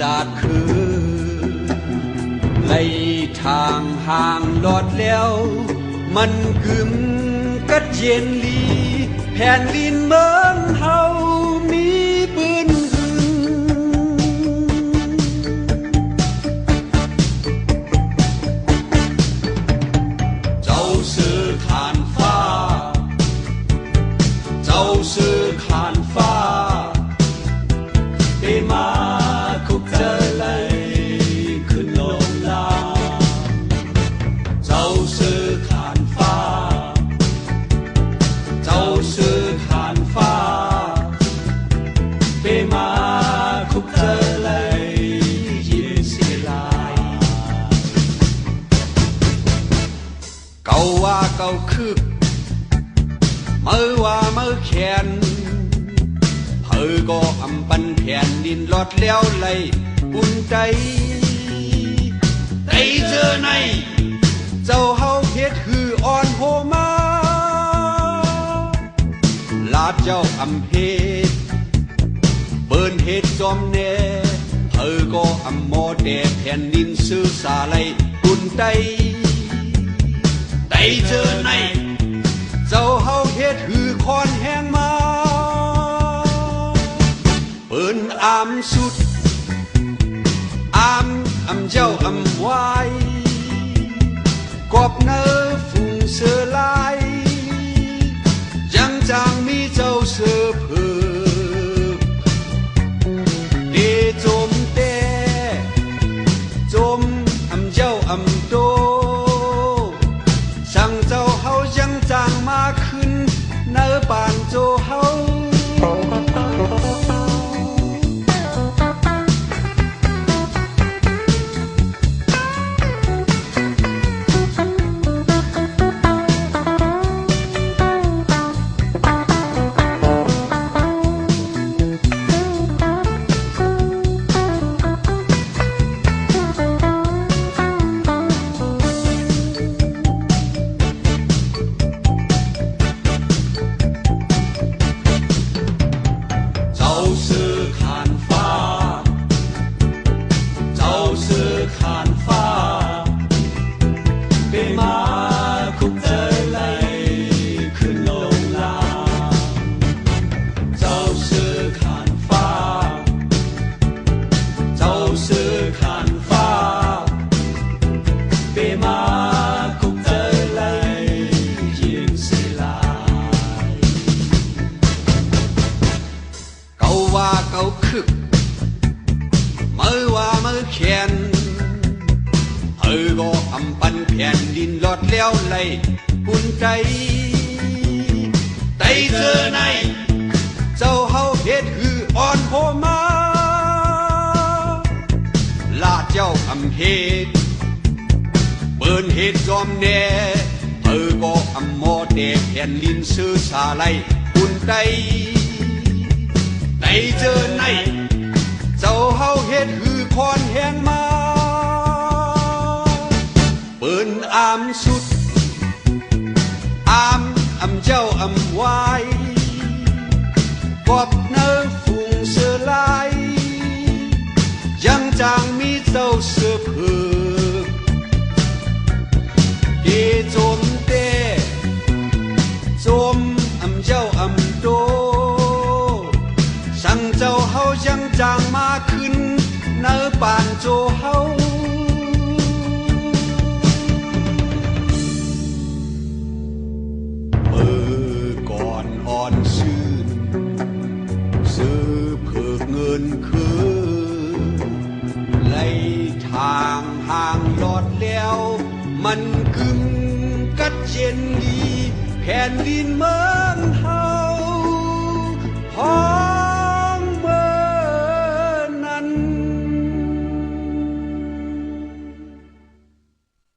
จาดคือไล่ทางห่างลอดแล้วมันกึมกัดเย็นลีแผ่นดินเมืองเฮามีปืนหึงเจ้าซื้อขานฟ้าเจ้าซื้อขานฟ้าได้มาคุกเจอไหลขึ้นลงลาเจ้าซื้อขานฟ้าเจ้าซื้อขานฟ้าได้มาคุกเจอไหลยินเสียลายเก่าว่าเก่าคึกมือว่ามือแขนก็อำปันแผ่นดินลอดแล้วไหลอุ่นใจได้เจอในเจ้าเฮาเฮ็ดคืออ่อนโหมาลาดเจ้าอำเฮ็ดเปิ้นเฮ็ดจอมแน่ก็อำโมแต่แผ่นดินซื้อสาไหลอุ่นใจได้เจอในเจ้าเฮาเฮ็ดคือคอนแห้งมาเปิ้นอำสุดอำเจ้าอำไว้กอบเนอฝุ่งเสือลายยังจางมีเจ้าเสือเผือกเดจมแต่จมอำเจ้าอำโตสั่งเจ้าเฮายังจางมาขึ้นเนอปานโจเฮาคึกมือว่ามือแขนก็อำปันแผ่นดินลอดแล้วไหลปุ่นใจไตเจอในเจ้าเฮาเฮ็ดคืออ่อนโหมาลาดเจ้าอำเฮ็ดเปิ้นเฮ็ดจอมแน่ก็อำโมแต่แผ่นดินซื้อสาไหลปุ่นใจได้เจอในเจ้าเฮาเฮ็ดคือคอนแห้งมาเปิ้นอำสุดอำเจ้าอำไว้กอบเนอฝุ่งเสือลายยังจางมีเจ้าเสือเผือกเดจมแต่จมอำเจ้าอำโตสั่งเจ้าเฮายังจางมาขึ้นเนอปานโจเฮามือก่อนอ่อนชื่นซื้อเพิกเงินคือไล่ทางห่างลอดแล้วมันกึมกัดเย็นดีแผ่นดินเมือง